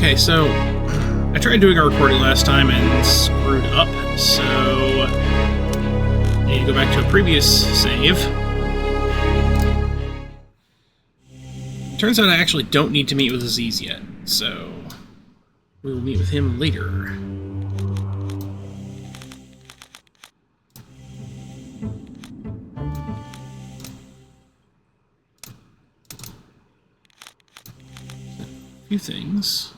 Okay, so I tried doing a recording last time and screwed up, so I need to go back to a previous save. Turns out I actually don't need to meet with Aziz yet, so we will meet with him later. A few things.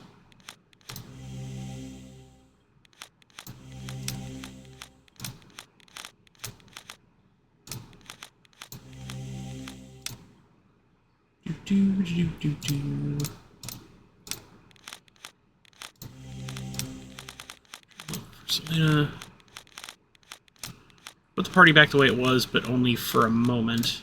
Selena. Put the party back the way it was, but only for a moment.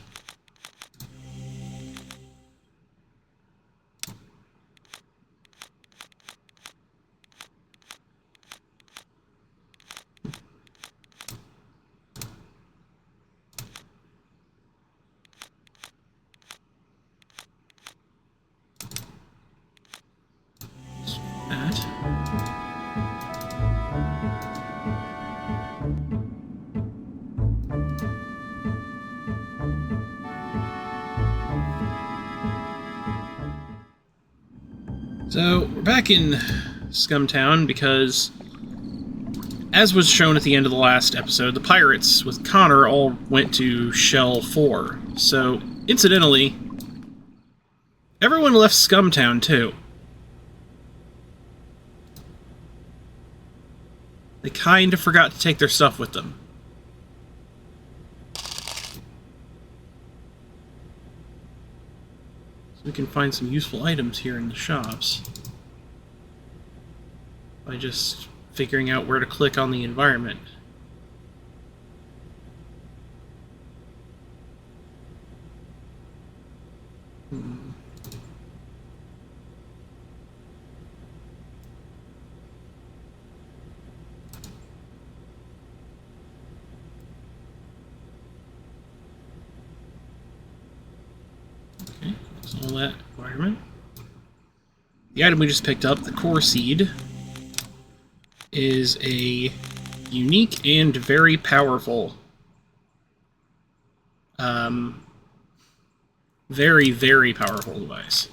So, we're back in Scumtown because, as was shown at the end of the last episode, the pirates with Connor all went to Shell 4. So, incidentally, everyone left Scumtown too. They kind of forgot to take their stuff with them. We can find some useful items here in the shops by just figuring out where to click on the environment. Okay. All that environment. The item we just picked up, the core seed, is a unique and very powerful, very, very powerful device.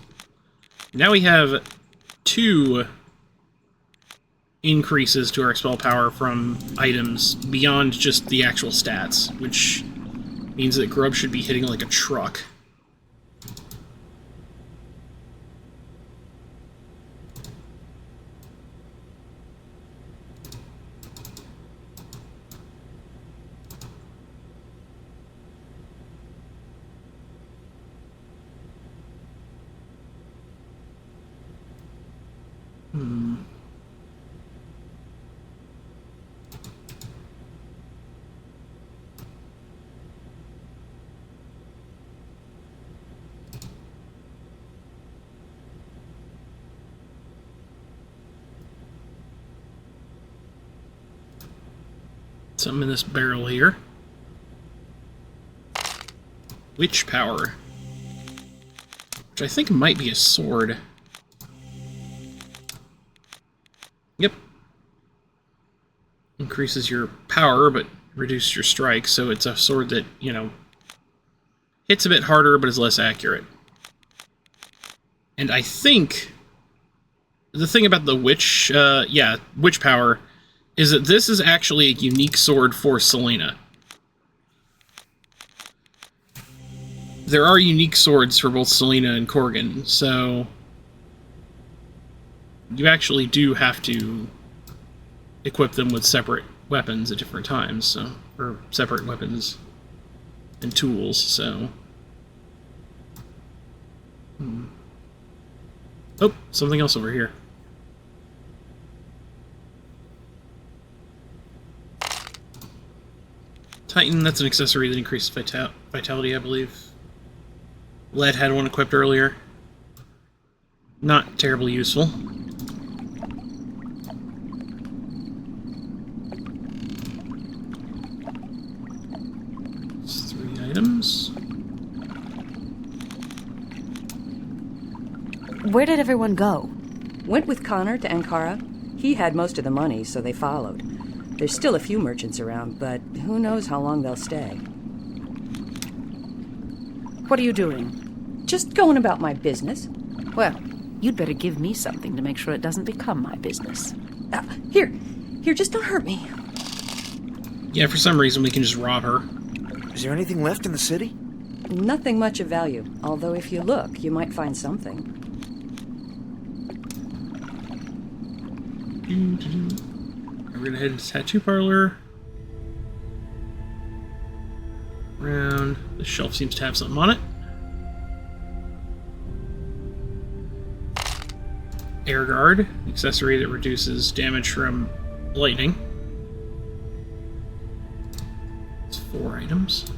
Now we have 2 increases to our spell power from items beyond just the actual stats, which means that Grub should be hitting like a truck. Something in this barrel here. Witch power. Which I think might be a sword. Yep. Increases your power, but reduces your strike, so it's a sword that, you know, hits a bit harder, but is less accurate. And I think the thing about the witch, witch power, is that this is actually a unique sword for Selena. There are unique swords for both Selena and Corgan, so you actually do have to equip them with separate weapons at different times, so, or separate weapons and tools, so. Oh, something else over here. Titan, that's an accessory that increases vitality, I believe. Lead had one equipped earlier. Not terribly useful. It's 3 items. Where did everyone go? Went with Connor to Ankara. He had most of the money, so they followed. There's still a few merchants around, but who knows how long they'll stay. What are you doing? Just going about my business. Well, you'd better give me something to make sure it doesn't become my business. Here, just don't hurt me. Yeah, for some reason we can just rob her. Is there anything left in the city? Nothing much of value, although if you look, you might find something. We're gonna head to the tattoo parlor. Around. The shelf seems to have something on it. Air guard, accessory that reduces damage from lightning. It's 4 items.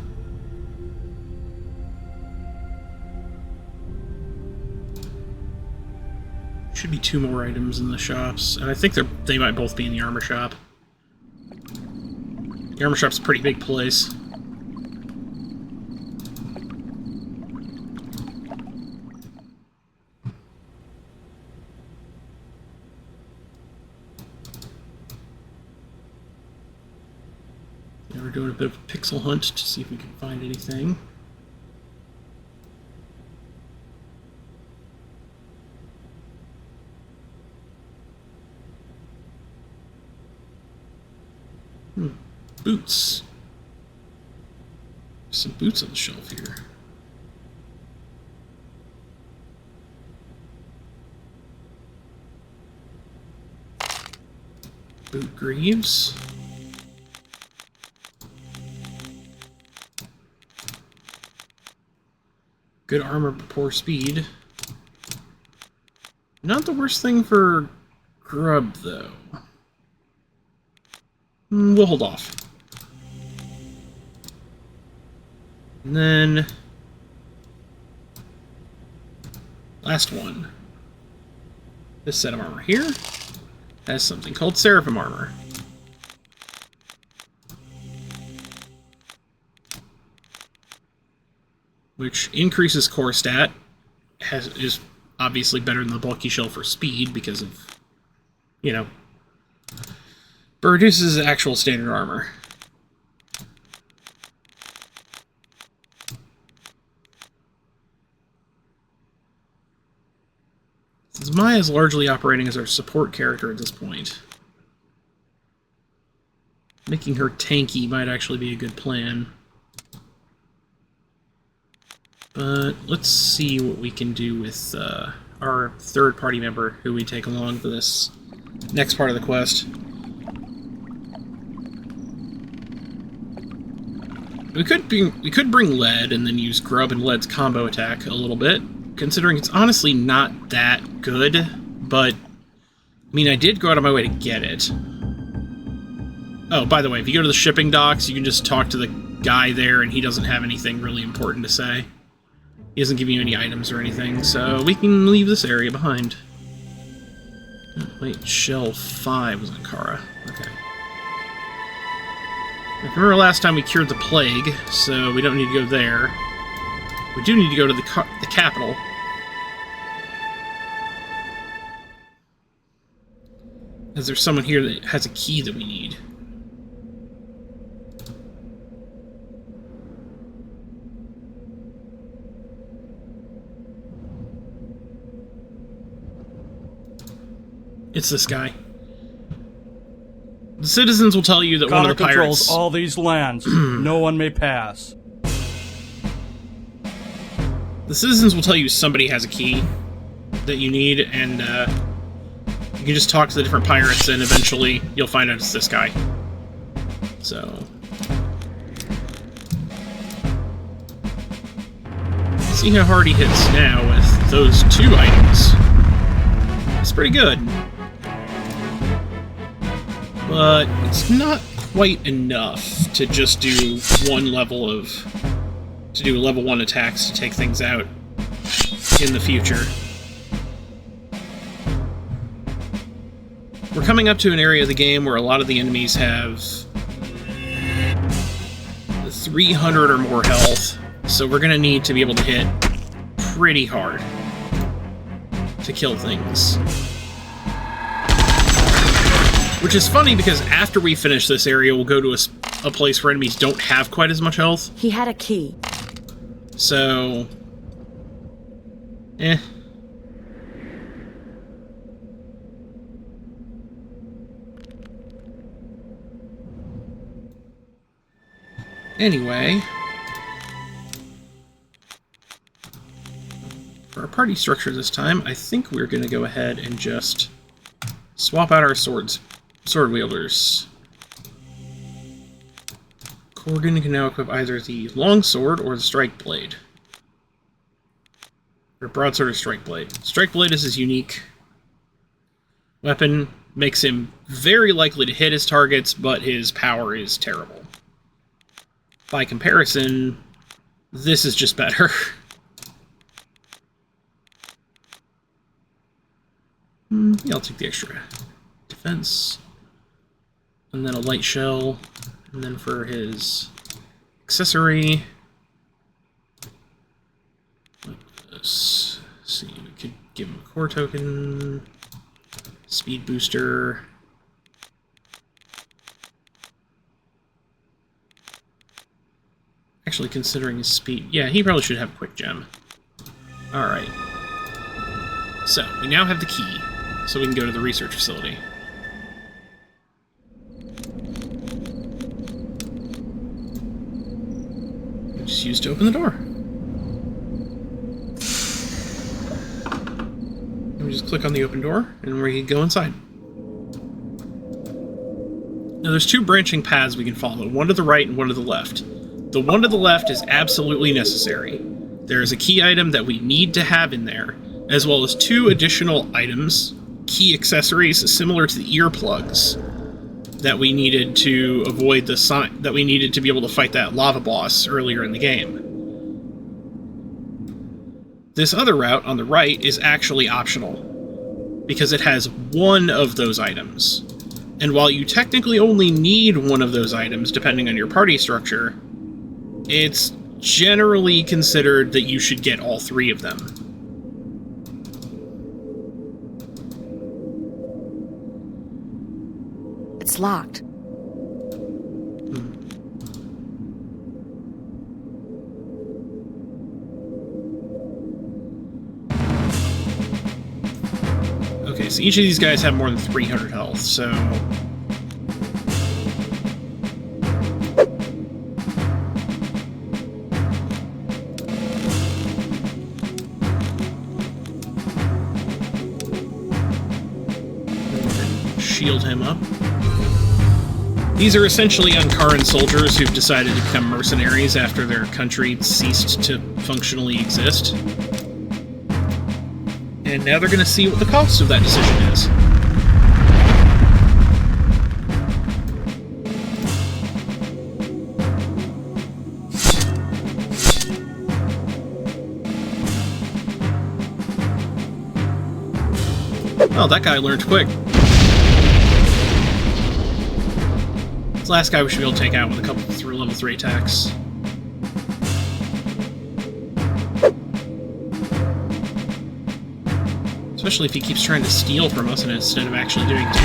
Should be 2 more items in the shops, and I think they might both be in the armor shop. The armor shop's a pretty big place. Now we're doing a bit of a pixel hunt to see if we can find anything. Boots. Some boots on the shelf here. Boot greaves. Good armor but poor speed. Not the worst thing for grub, though. We'll hold off. And then... last one. This set of armor here has something called Seraphim armor. Which increases core stat. Is obviously better than the bulky shell for speed because of, you know... but reduces actual standard armor. Since Maya's largely operating as our support character at this point, making her tanky might actually be a good plan. But let's see what we can do with our third party member who we take along for this next part of the quest. We could bring lead and then use grub and lead's combo attack a little bit, considering it's honestly not that good, but I mean, I did go out of my way to get it. Oh, by the way, if you go to the shipping docks, you can just talk to the guy there and he doesn't have anything really important to say. He doesn't give you any items or anything, so we can leave this area behind. Oh, wait, Shell 5 was Ankara. Okay. I remember last time we cured the plague, so we don't need to go there. We do need to go to the capital. As there's someone here that has a key that we need. It's this guy. The citizens will tell you that Connor one of the pirates... controls all these lands. No one may pass. The citizens will tell you somebody has a key that you need, and you can just talk to the different pirates, and eventually you'll find out it's this guy. So... see how hard he hits now with those 2 items. It's pretty good. But it's not quite enough to just do one level of... to do level 1 attacks to take things out in the future. We're coming up to an area of the game where a lot of the enemies have 300 or more health, so we're gonna need to be able to hit pretty hard to kill things. Which is funny because after we finish this area, we'll go to a place where enemies don't have quite as much health. He had a key. So... eh. Anyway... for our party structure this time, I think we're going to go ahead and just swap out our sword wielders. Corgan can now equip either the long sword or the strike blade. Or broadsword or strike blade. Strike blade is his unique weapon, makes him very likely to hit his targets, but his power is terrible. By comparison, this is just better. Yeah, I'll take the extra defense. And then a light shell. And then for his accessory... let's see, we could give him a core token. Speed booster. Actually, considering his speed... yeah, he probably should have a quick gem. Alright. So, we now have the key. So we can go to the research facility. We just use to open the door. And we just click on the open door, and we can go inside. Now there's two branching paths we can follow, one to the right and one to the left. The one to the left is absolutely necessary. There is a key item that we need to have in there, as well as two additional items, key accessories similar to the earplugs that we needed to avoid the that we needed to be able to fight that lava boss earlier in the game. This other route on the right is actually optional because it has one of those items. And while you technically only need one of those items depending on your party structure, it's generally considered that you should get all three of them. It's locked. Okay, so each of these guys have more than 300 health, so... shield him up. These are essentially Ankaran soldiers who've decided to become mercenaries after their country ceased to functionally exist. And now they're going to see what the cost of that decision is. Oh, that guy learned quick. This last guy we should be able to take out with a couple of level 3 attacks. Especially if he keeps trying to steal from us instead of actually doing damage.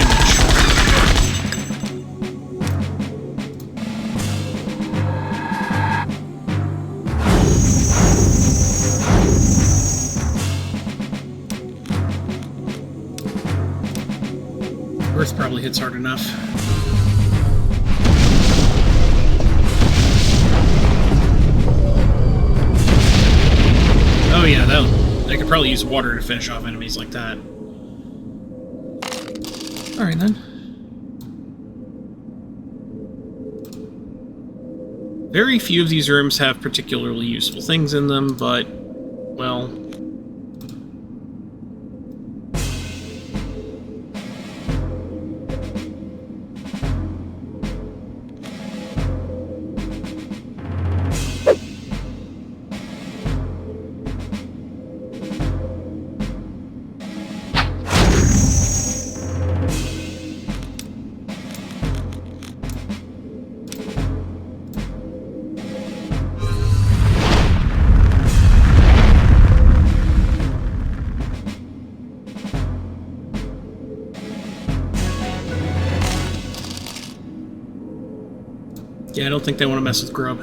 Earth probably hits hard enough. Oh yeah, I could probably use water to finish off enemies like that. Alright then. Very few of these rooms have particularly useful things in them, but, well... Yeah, I don't think they want to mess with grub.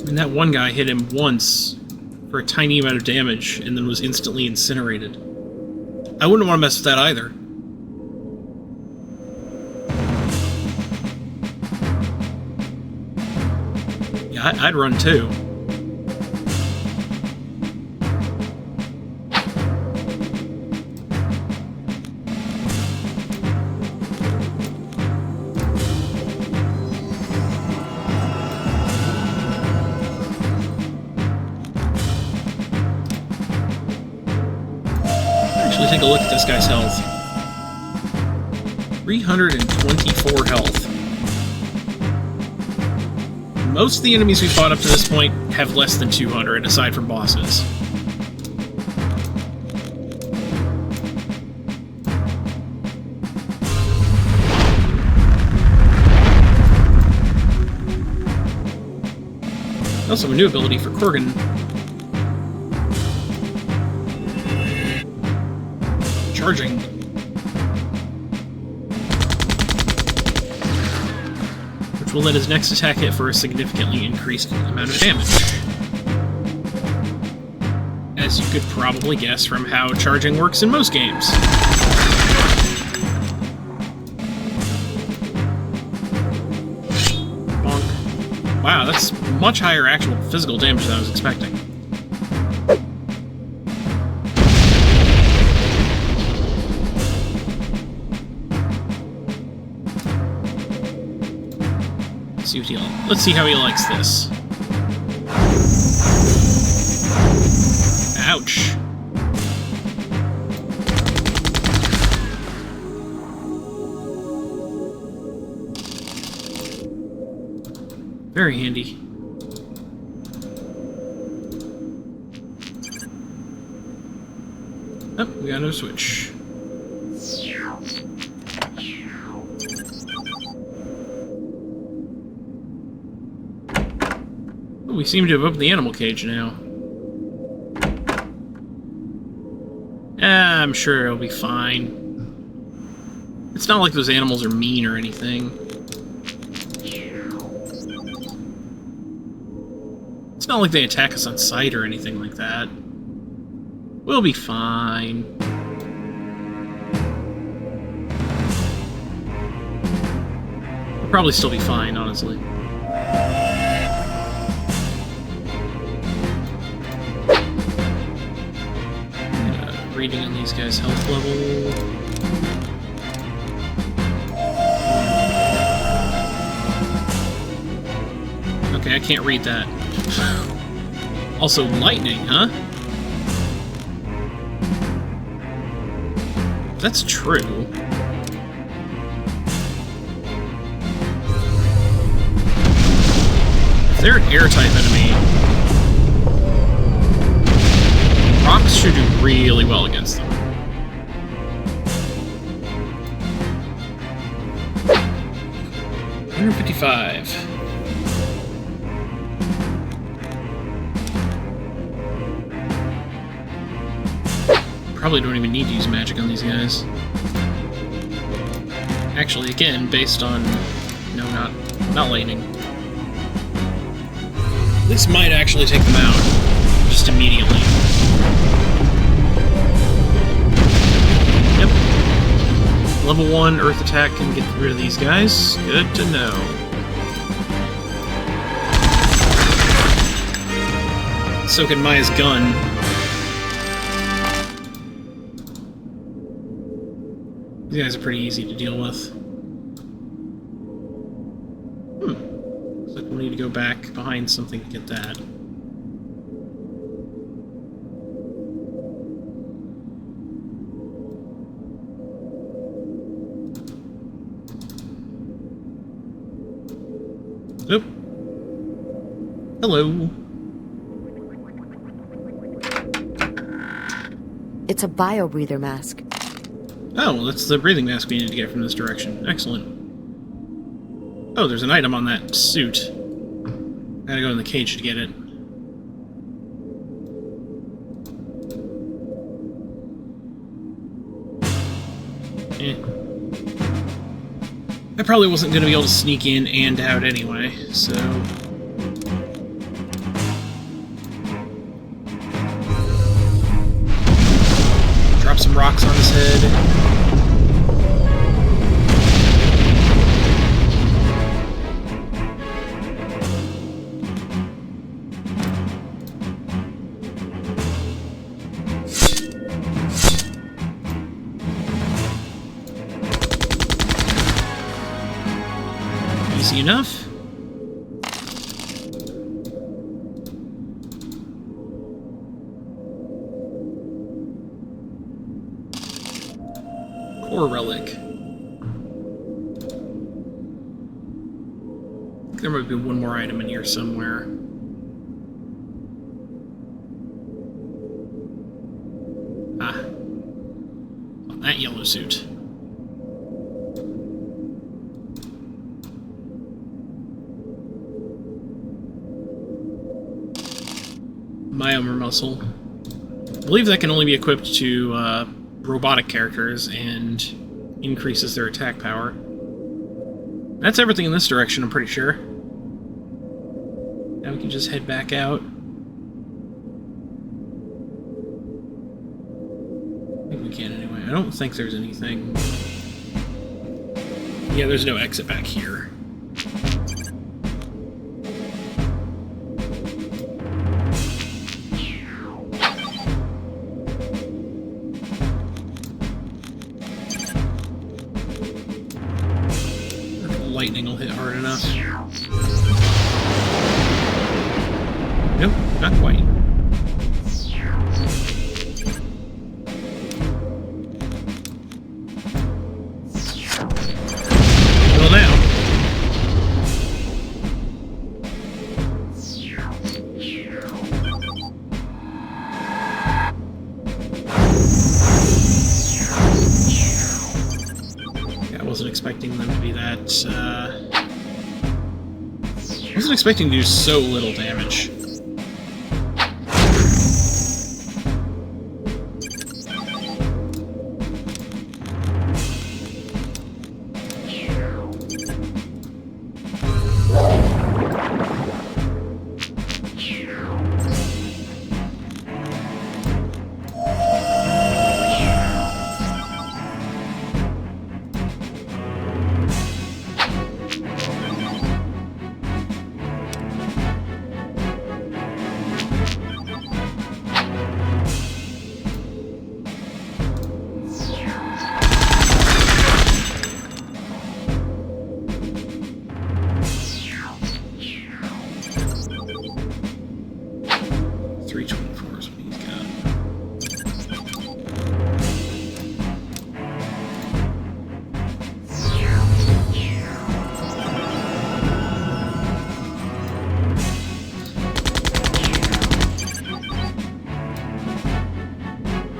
And that one guy hit him once for a tiny amount of damage and then was instantly incinerated. I wouldn't want to mess with that either. Yeah, I'd run too. Take a look at this guy's health. 324 health. Most of the enemies we fought up to this point have less than 200, aside from bosses. Also, a new ability for Korgan. Charging. Which will let his next attack hit for a significantly increased amount of damage. As you could probably guess from how charging works in most games. Bonk. Wow, that's much higher actual physical damage than I was expecting. Let's see how he likes this. Ouch. Very handy. Oh, we got no switch. We seem to have opened the animal cage now. I'm sure it'll be fine. It's not like those animals are mean or anything. It's not like they attack us on sight or anything like that. We'll be fine. We'll probably still be fine, honestly. Reading on these guys' health level. Okay, I can't read that. Also, lightning, huh? That's true. If they're an air-type enemy, rocks should do really well against them. $155. Probably don't even need to use magic on these guys. Actually, again, based on... No, not lightning. This might actually take them out. Just immediately. Yep. Level 1 Earth attack can get rid of these guys. Good to know. So can Maya's gun. These guys are pretty easy to deal with. Looks like we'll need to go back behind something to get that. Oop. Hello. It's a bio-breather mask. Oh, well, that's the breathing mask we need to get from this direction. Excellent. Oh, there's an item on that suit. Gotta go in the cage to get it. probably wasn't going to be able to sneak in and out anyway, so... Drop some rocks on his head. Easy enough. Core relic. There might be one more item in here somewhere. Ah. That yellow suit. Myomer muscle. I believe that can only be equipped to robotic characters and increases their attack power. That's everything in this direction, I'm pretty sure. Now we can just head back out. I think we can anyway. I don't think there's anything... Yeah, there's no exit back here. Lightning will hit hard enough. Nope, not quite. Well, now. Yeah, I wasn't expecting them to be that, I wasn't expecting to do so little damage.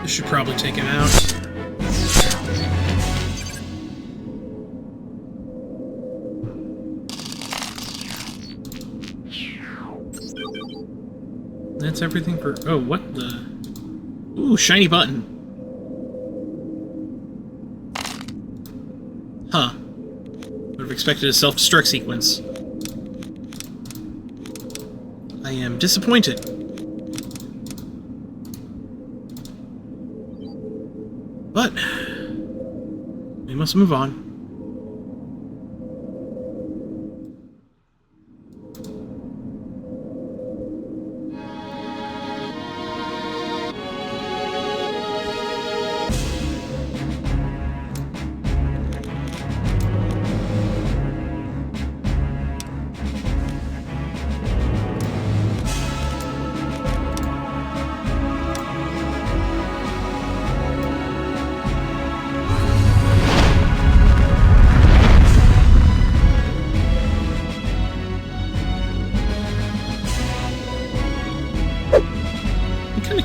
Should probably take him out. That's everything for... Oh, what the... Ooh, shiny button. Huh. Would have expected a self-destruct sequence. I am disappointed. But we must move on.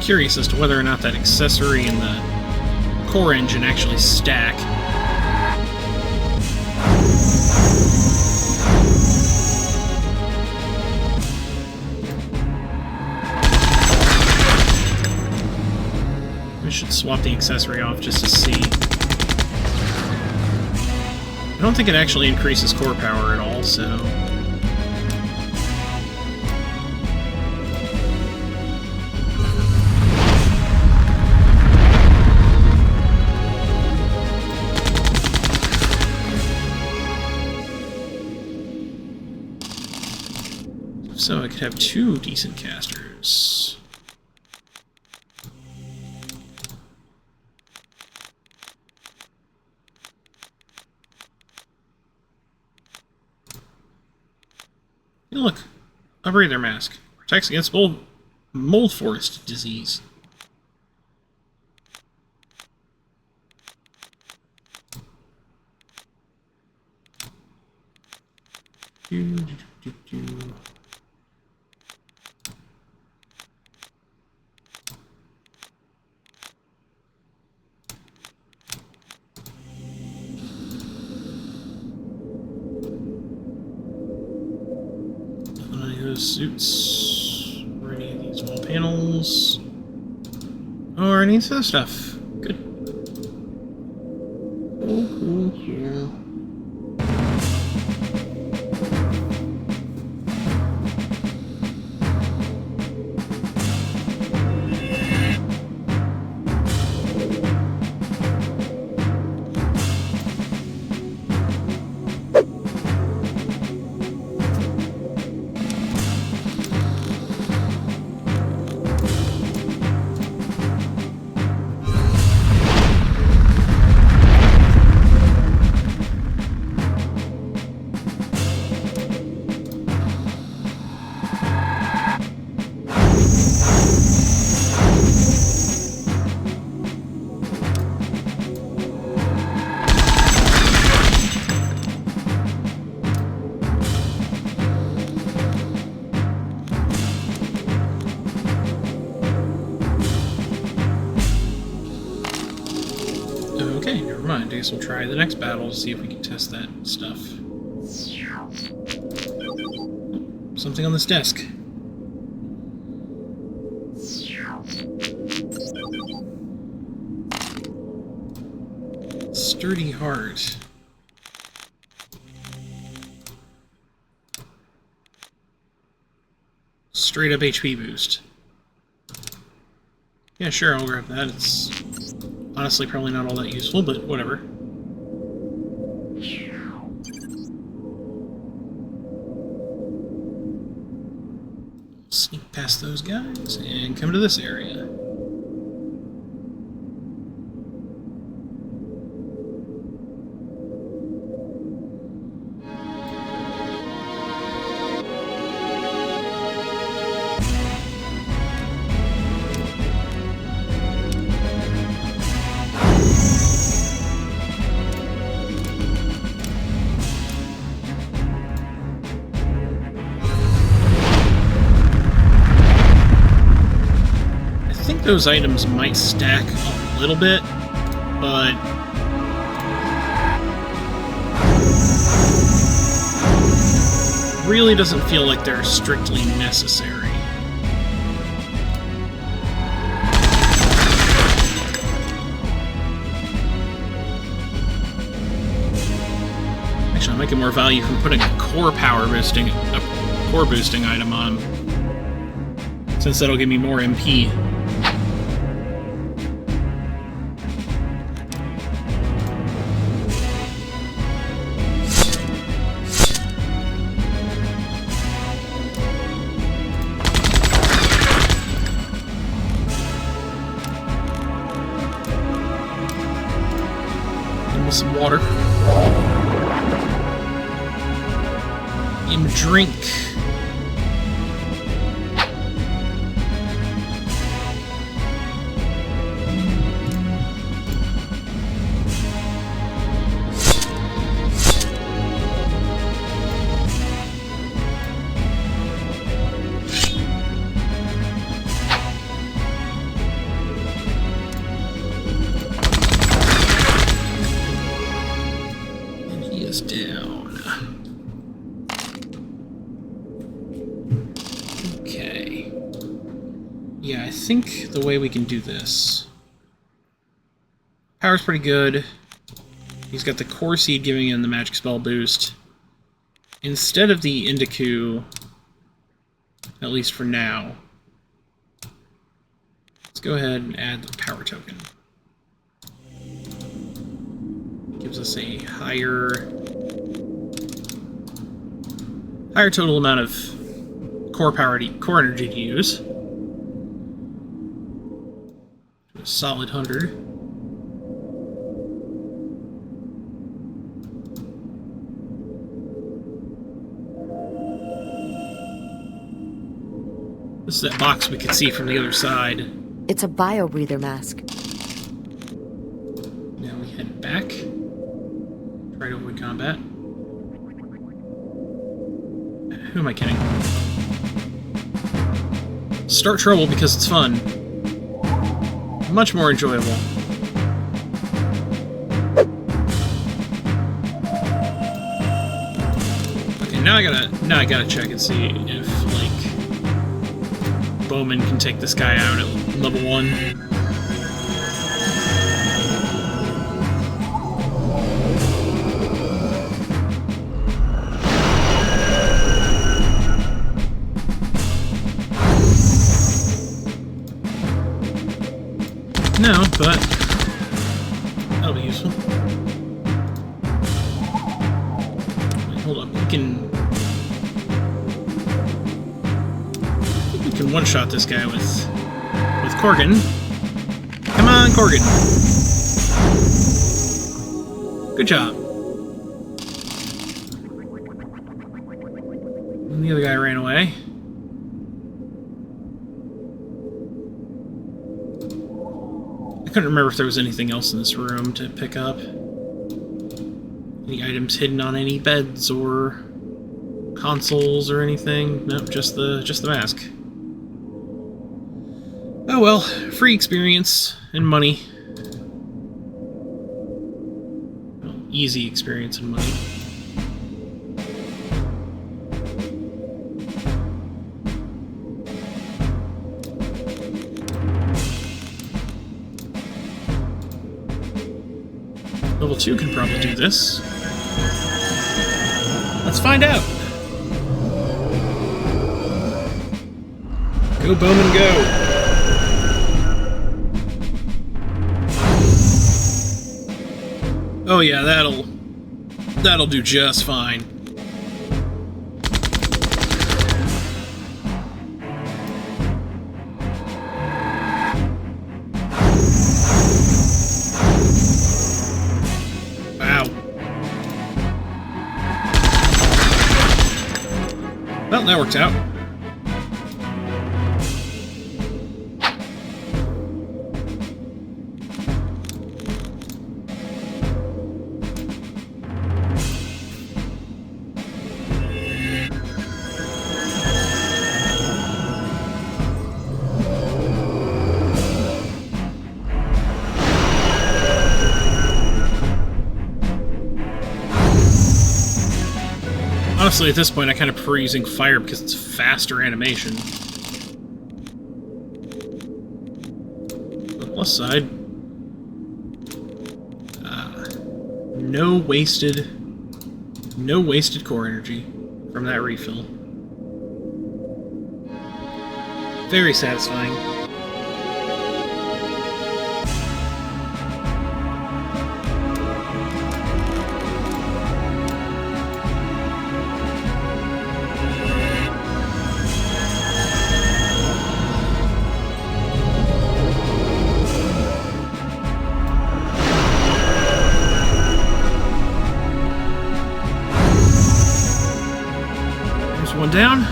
Curious as to whether or not that accessory and the core engine actually stack. We should swap the accessory off just to see. don't think it actually increases core power at all, so... So I could have 2 decent casters. Hey, look, a breather mask. Protects against mold forest disease. Suits. Or any of these wall panels. Or any of this other stuff. Good. Cool. Okay, never mind. I guess we'll try the next battle to see if we can test that stuff. Something on this desk. Sturdy heart. Straight up HP boost. Yeah, sure, I'll grab that. It's honestly probably not all that useful, but whatever. Sneak past those guys and come to this area. Those items might stack a little bit, but really doesn't feel like they're strictly necessary. Actually, I might get more value from putting a core boosting item on, since that'll give me more MP. Some water. And drink. Down. Okay. Yeah, I think the way we can do this... Power's pretty good. He's got the core seed giving him the magic spell boost. Instead of the Indiku, at least for now, let's go ahead and add the power token. Gives us a higher total amount of core energy to use. A solid 100. This is that box we could see from the other side. It's a bio-breather mask. Now we head back. Try to avoid combat. Who am I kidding? Start trouble because it's fun. Much more enjoyable. Okay, now I gotta check and see if, like, Bowman can take this guy out at level 1. No, but that'll be useful. Wait, hold up, we can one-shot this guy with Corgan. Come on, Corgan. Good job. And the other guy ran away. I couldn't remember if there was anything else in this room to pick up. Any items hidden on any beds or consoles or anything? Nope, just the mask. Oh well, free experience and money. Well, easy experience and money. Level 2 can probably do this. Let's find out! Go, Bowman, go! Oh yeah, that'll do just fine. Wow. Well, that worked out. Honestly, at this point, I kind of prefer using fire because it's faster animation. On the plus side, no wasted core energy from that refill. Very satisfying. One down.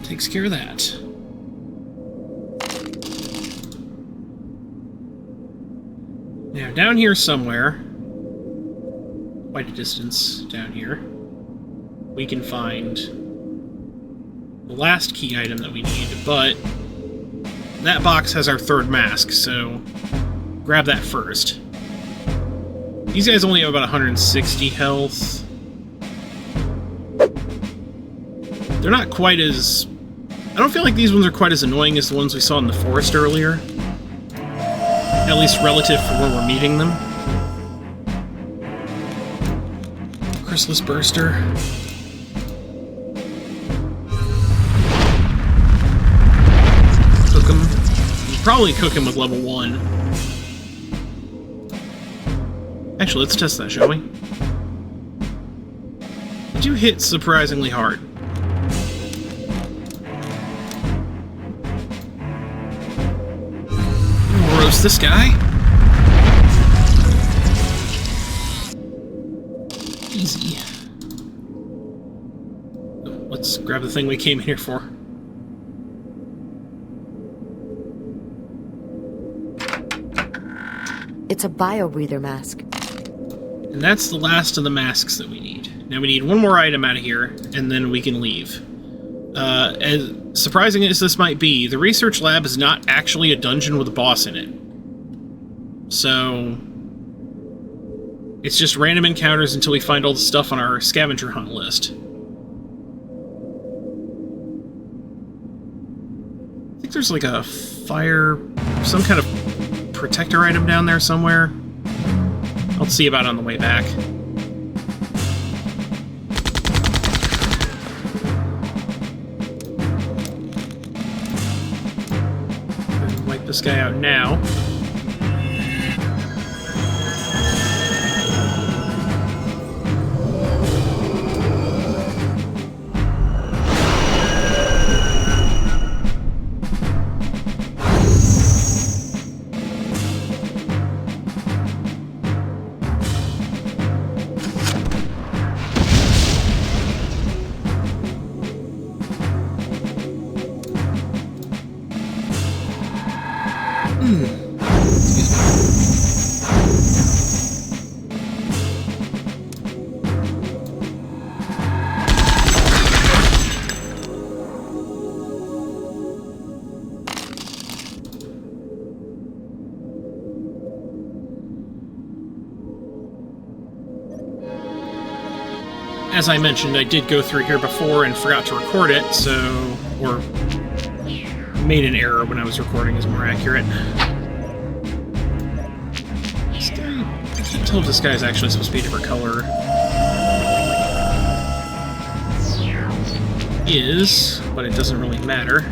Takes care of that. Now down here somewhere, quite a distance down here, we can find the last key item that we need, but that box has our third mask, so grab that first. These guys only have about 160 health. They're not quite as... I don't feel like these ones are quite as annoying as the ones we saw in the forest earlier. At least relative for where we're meeting them. Chrysalis Burster. Cook him. You probably cook him with level 1. Actually, let's test that, shall we? Did you hit surprisingly hard? We'll roast this guy. Easy. Let's grab the thing we came here for. It's a biobreather mask. And that's the last of the masks that we need. Now we need one more item out of here, and then we can leave. As surprising as this might be, the research lab is not actually a dungeon with a boss in it. So... it's just random encounters until we find all the stuff on our scavenger hunt list. I think there's like a fire... some kind of protector item down there somewhere. I'll see about it on the way back. Wipe this guy out now. As I mentioned, I did go through here before and forgot to record it, so... or made an error when I was recording is more accurate. This guy... I can't tell if this guy is actually supposed to be a different color. He is, but it doesn't really matter.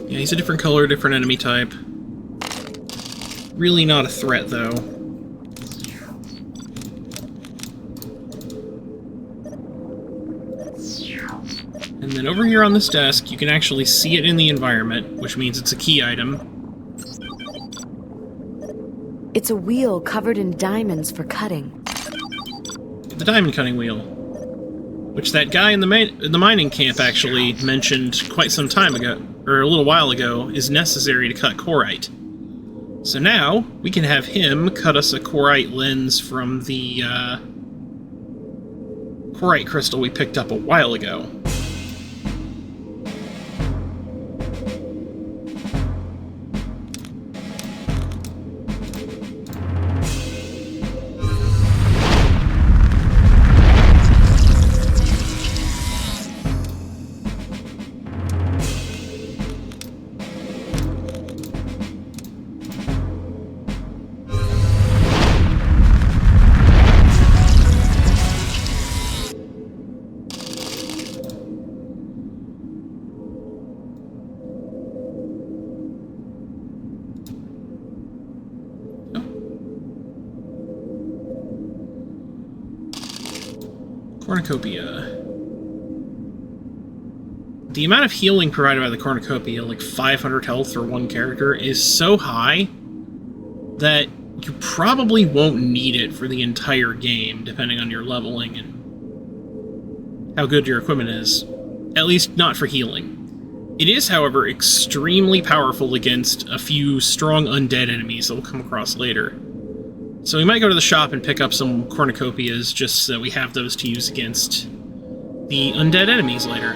He's a different color, different enemy type. Really not a threat, though. And then over here on this desk, you can actually see it in the environment, which means it's a key item. It's a wheel covered in diamonds for cutting. The diamond cutting wheel. Which that guy in the mining camp actually mentioned quite some time ago, or a little while ago, is necessary to cut corite. So now, we can have him cut us a corite lens from the corite crystal we picked up a while ago. Cornucopia. the amount of healing provided by the cornucopia, like 500 health for one character, is so high that you probably won't need it for the entire game, depending on your leveling and how good your equipment is. At least not for healing. It is, however, extremely powerful against a few strong undead enemies that we'll come across later. So we might go to the shop and pick up some cornucopias just so that we have those to use against the undead enemies later.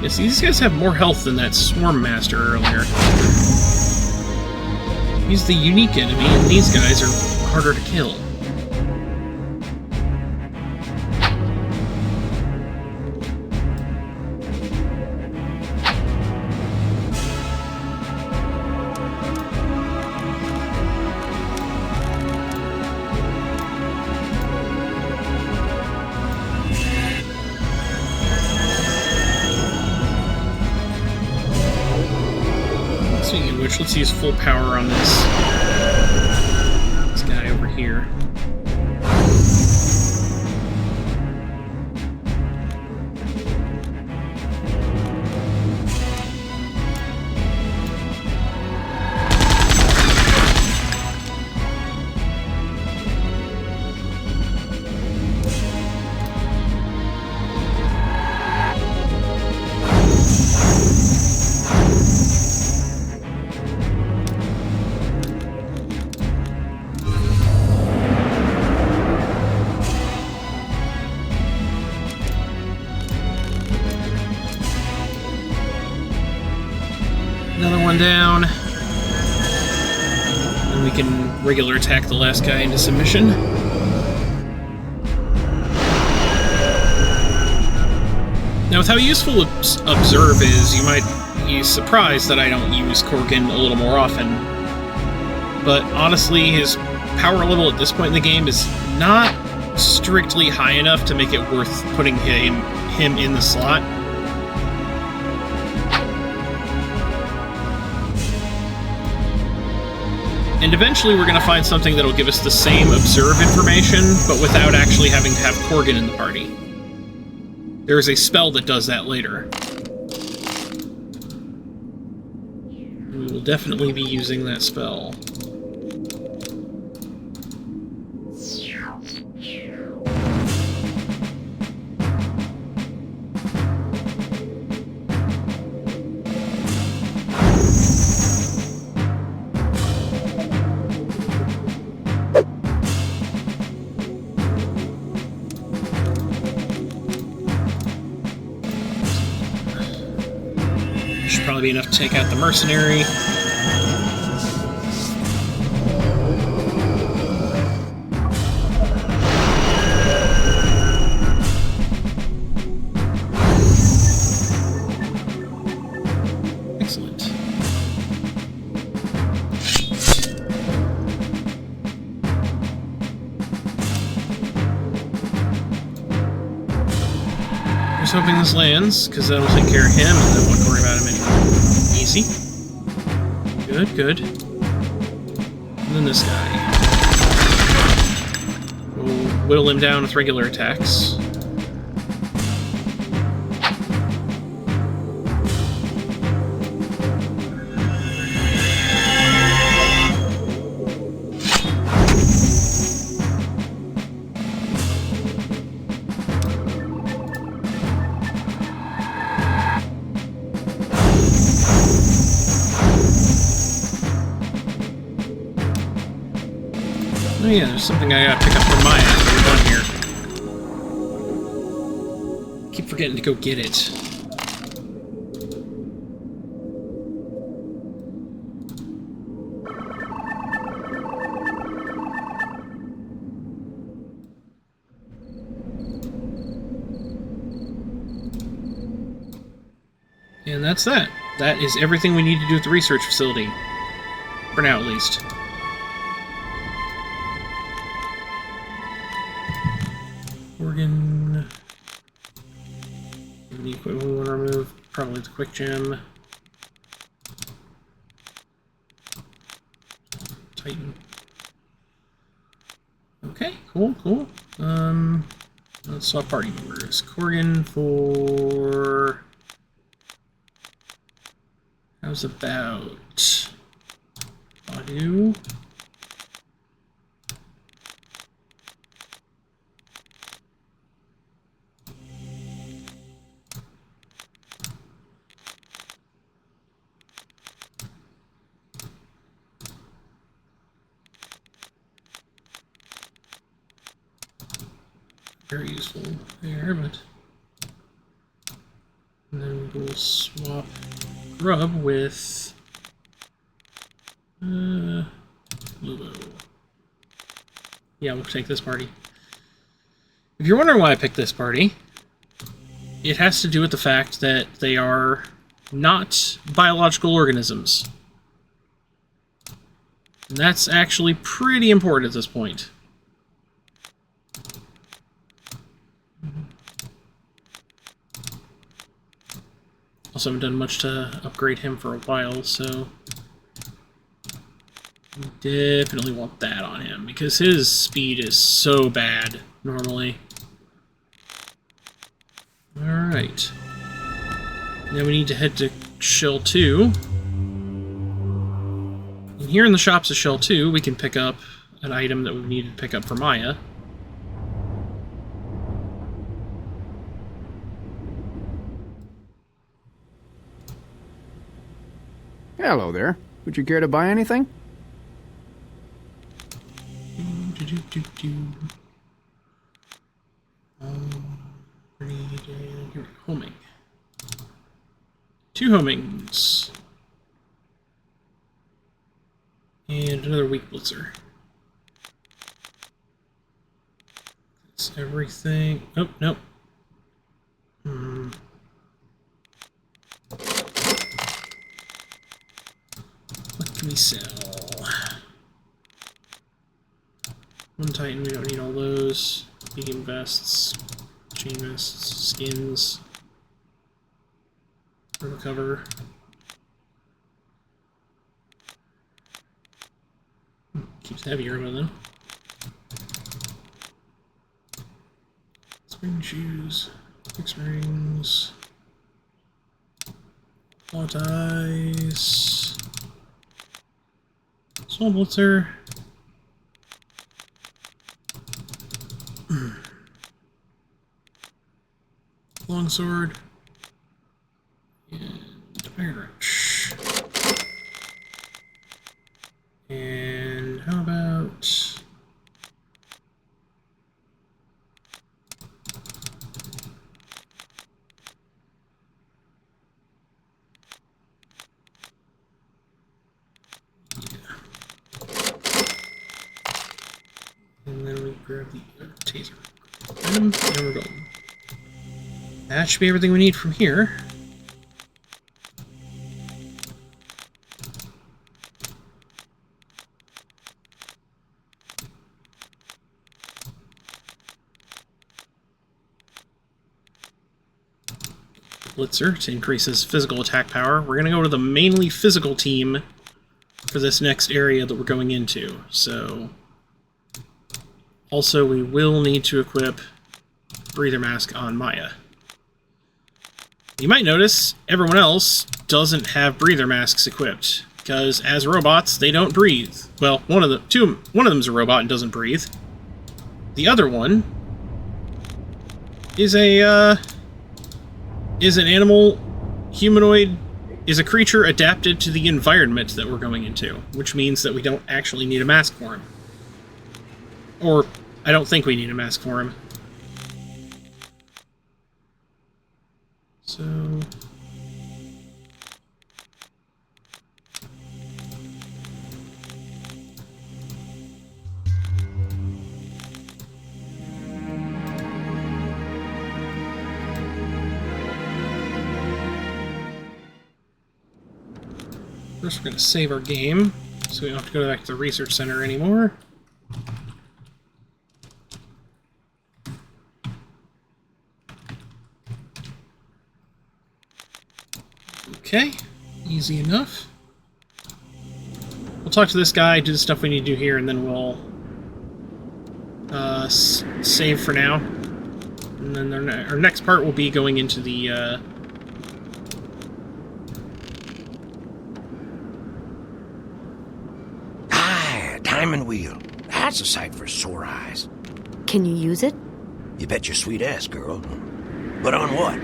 Yes, these guys have more health than that Swarm Master earlier. He's the unique enemy, and these guys are harder to kill. Let's use full power on this guy over here. Down, and we can regular attack the last guy into submission. Now, with how useful Observe is, you might be surprised that I don't use Korgan a little more often. But honestly, his power level at this point in the game is not strictly high enough to make it worth putting him in the slot. And eventually we're going to find something that'll give us the same Observe information, but without actually having to have Korgan in the party. There is a spell that does that later. We will definitely be using that spell. Be enough to take out the mercenary. Excellent. I was hoping this lands, because that'll take care of him, and then won't worry about him anymore. Easy. Good, good. And then this guy. We'll whittle him down with regular attacks. Oh yeah, there's something I gotta pick up from Maya after we're done here. Keep forgetting to go get it. And that's that. That is everything we need to do at the research facility. For now, at least. Organ. The equipment we want to remove, probably the quick gem. Titan. Okay, cool, cool. Let's swap party members. Corgan for... How's about... Badu? Very useful there, but... And then we'll swap Grub with... Lubo. Yeah, we'll take this party. If you're wondering why I picked this party, it has to do with the fact that they are not biological organisms. And that's actually pretty important at this point. Also haven't done much to upgrade him for a while, so definitely want that on him, because his speed is so bad, normally. Alright. Now we need to head to Shell 2. And here in the shops of Shell 2, we can pick up an item that we need to pick up for Maya. Hello there. Would you care to buy anything? Homing. 2 homings. And another weak blitzer. That's everything. Oh, nope. What can we sell? 1 Titan, we don't need all those. Medium vests, chain vests, skins. River cover. Keeps heavier though. Spring shoes, fixed rings, claw ties, small blitzer. Longsword and iron wrench. And how about and then we grab the taser item and we're golden. That should be everything we need from here. Blitzer to increase his physical attack power. We're going to go to the mainly physical team for this next area that we're going into. So, also we will need to equip Breather Mask on Maya. You might notice everyone else doesn't have breather masks equipped, because as robots, they don't breathe. Well, one of them's a robot and doesn't breathe. The other one is an animal, humanoid, is a creature adapted to the environment that we're going into, which means that we don't actually need a mask for him. Or, I don't think we need a mask for him. So... First we're going to save our game, so we don't have to go back to the research center anymore. Okay, easy enough. We'll talk to this guy, do the stuff we need to do here, and then we'll save for now. And then our next part will be going into the Diamond wheel. That's a sight for sore eyes. Can you use it? You bet your sweet ass, girl. But on what?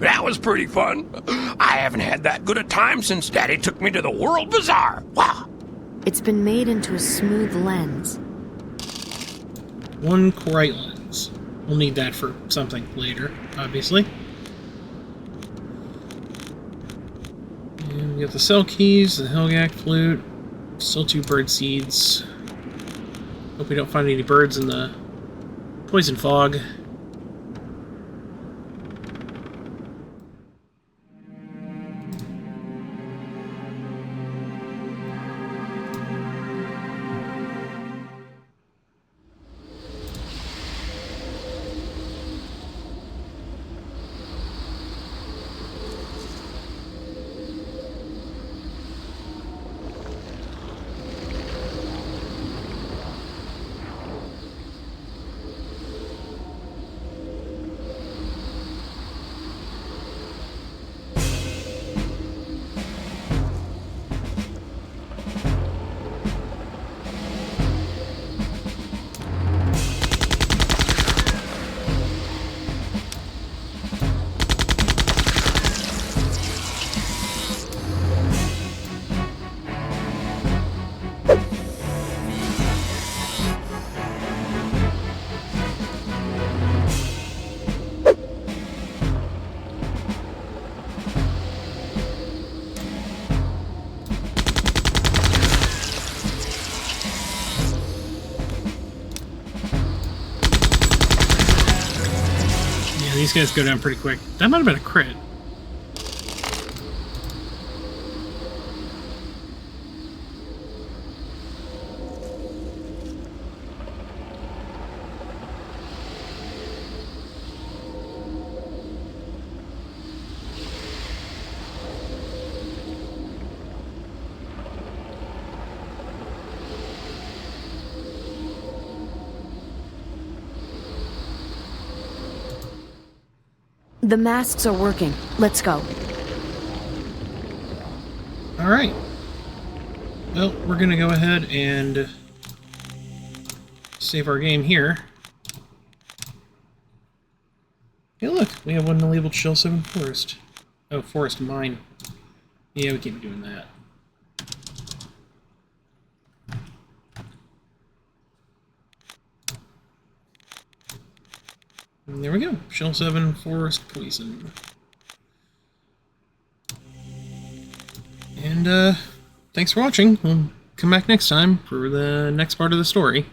That was pretty fun. I haven't had that good a time since Daddy took me to the World Bazaar. Wow. It's been made into a smooth lens. one Corite lens. We'll need that for something later, obviously. And we got the cell keys, the Helgak flute, still 2 bird seeds. Hope we don't find any birds in the poison fog. These guys go down pretty quick. That might have been a crit. The masks are working. Let's go. Alright. Well, we're gonna go ahead and save our game here. Hey look, we have one labeled Shell 7 Forest. Oh, Forest Mine. Yeah, we can't be doing that. And there we go. Shell 7 Forest Poison. And, thanks for watching. We'll come back next time for the next part of the story.